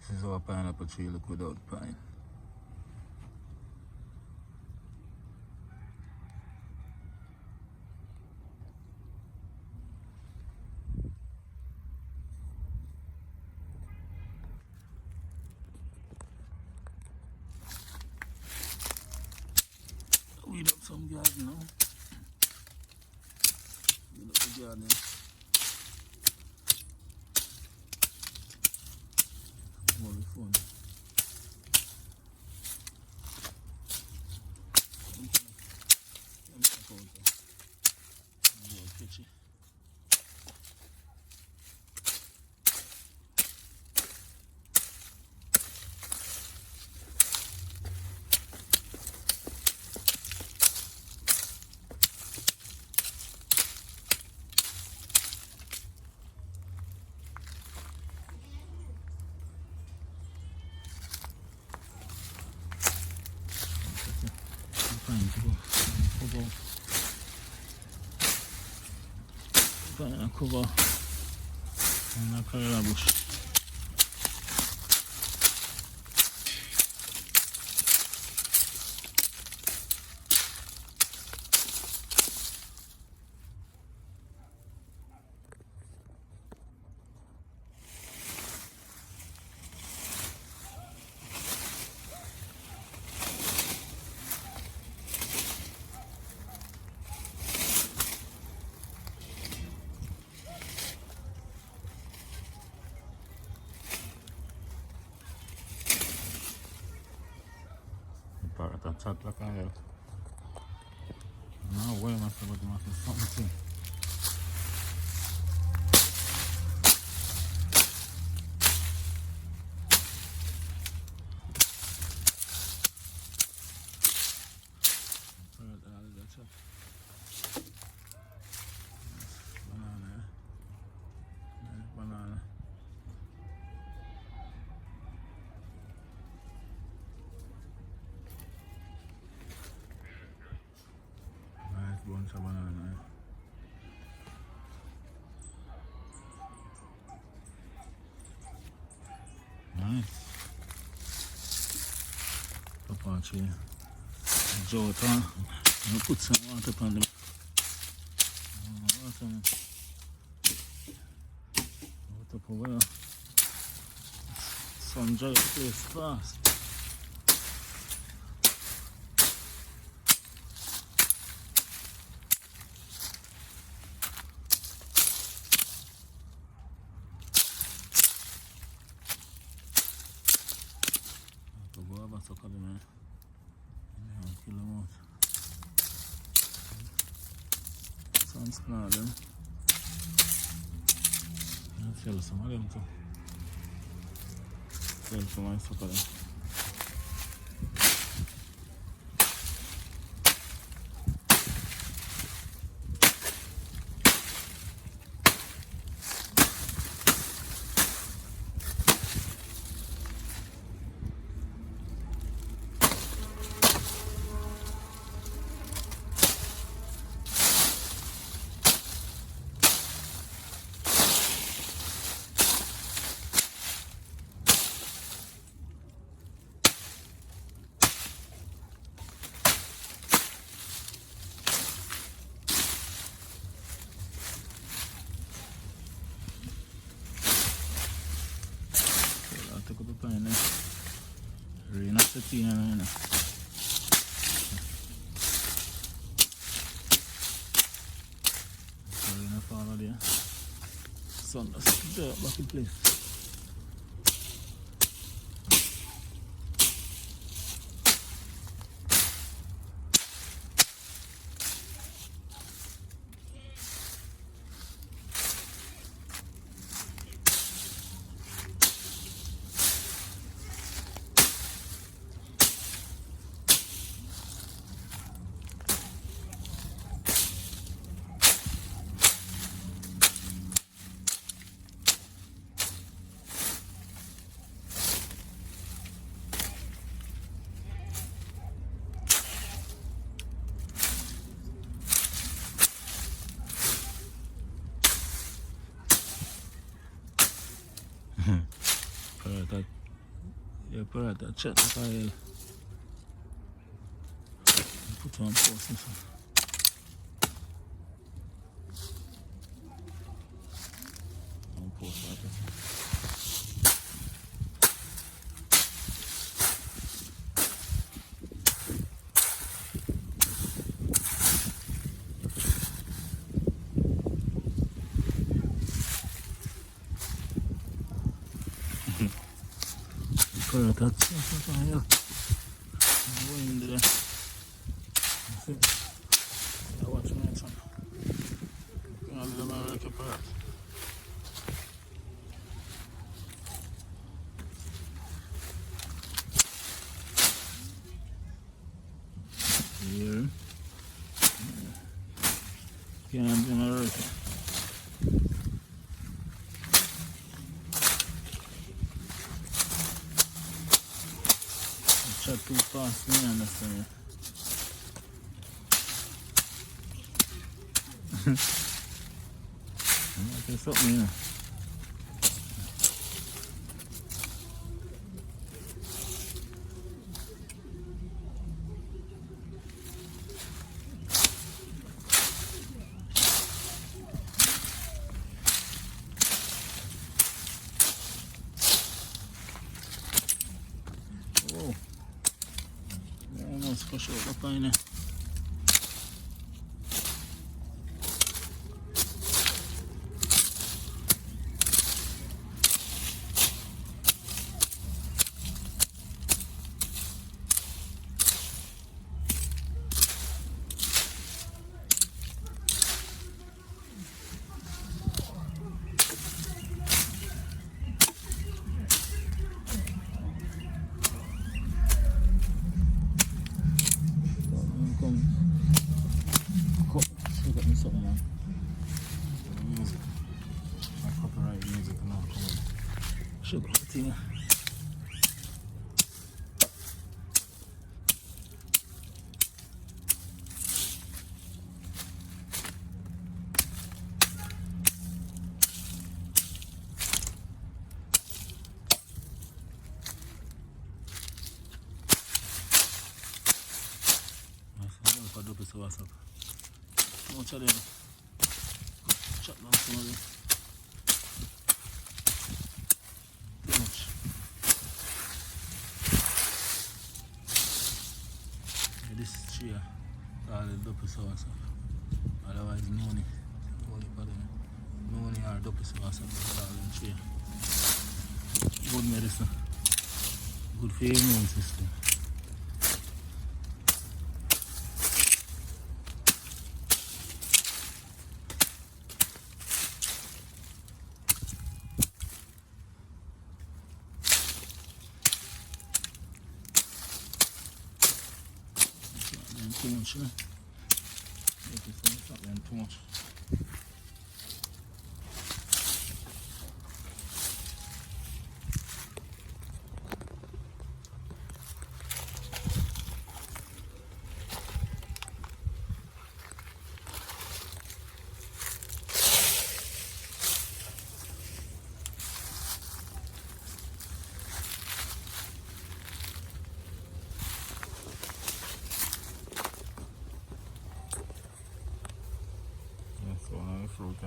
This is our pineapple tree look without pine. Weed up some garden now. Weed up the garden. More fun. Cover on the Carrera bush. Para chat like I have. Now where am I supposed to do something? Banana. Banana. Bunch of banana. Nice. Apache. Jota. I put some water on them. Water for where? Sun dry the place fast. Sokali man. Kill them out. Sounds good them. I feel some of them too. Feel some of Sokali. Rain at the tea and rain fall there. Sun just dirt back in place. Yeah, Pirata, check the file. Put on post this one. On post like this. Pirata, check the file. Wind there. That's it. Yeah, watch my son. I'll do my work apart. Here. Can't do my work. Chat too fast, me understand. Okay, something, you know. Whoa. I almost push out the pine. Something on. Music. My copyright music now coming. Sugar thing. I do this WhatsApp. How much are they? Chop down some of them. Too much. Yeah, this tree, all the dope sauce. Otherwise, noni. Only for them. Noni or dope sauce. All them tree. Good medicine. Good for your immune system. Too much, you know? It's not too much. So on the fruit,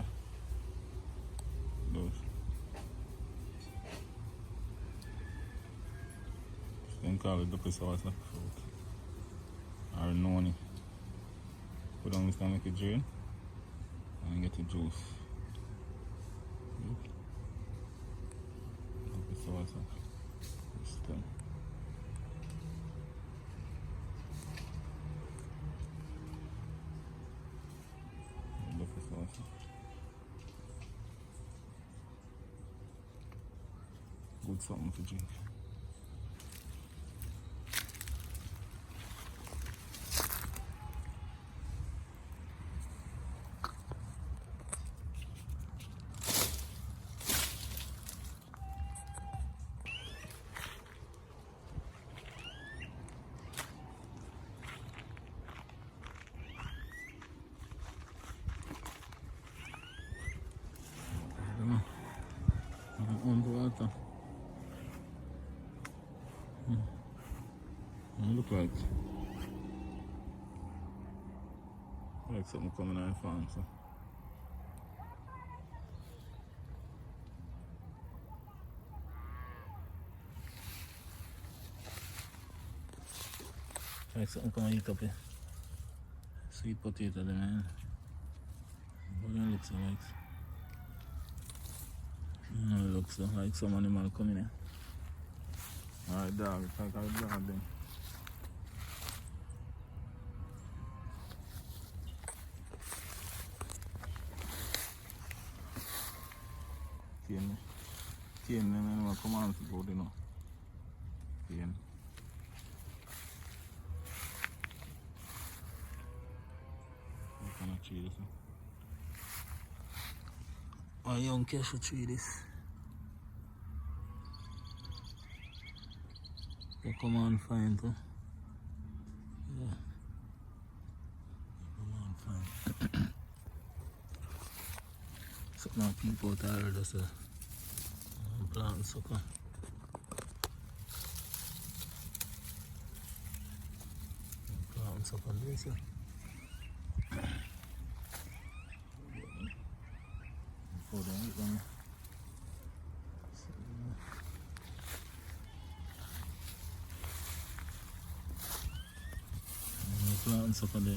those. Then call it duppy sauce of fruit. Or noni. Put on this to make it drain and get the juice. Duppy sauce of stem. Good something to drink. On the water. It look like something coming on the farm, so. Like something coming eat up here. Sweet potato there, man. What it looks like? It looks like some animal coming in. Alright, dog. It's like a dog then. Cane, man, come on, go, you know. Cane. What kind of tree this? A young cashew tree this. So come on, find it. Yeah. Come on, find it. So now people out there just plant sucker. Plant sucker this. Before they eat them. Plant sucker there.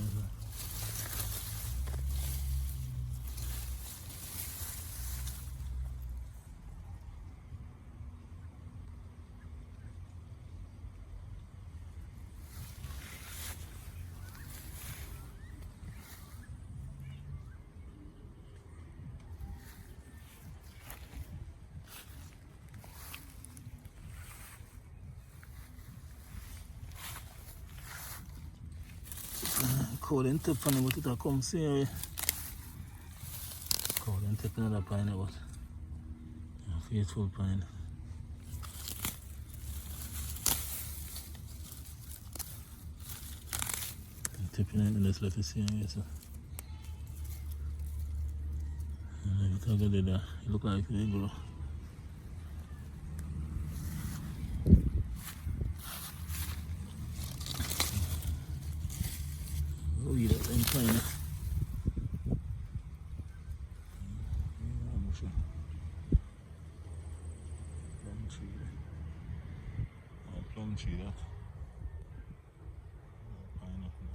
Cold and tip on it, but it'll come see. Cold and tip another pine, but faithful pine. Tipping it, let's let it see. So. And if you there, it look like they grow. Oh, you don't find it. Plum tree that. Pineapple.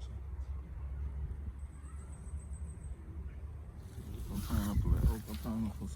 Pineapple, pineapple.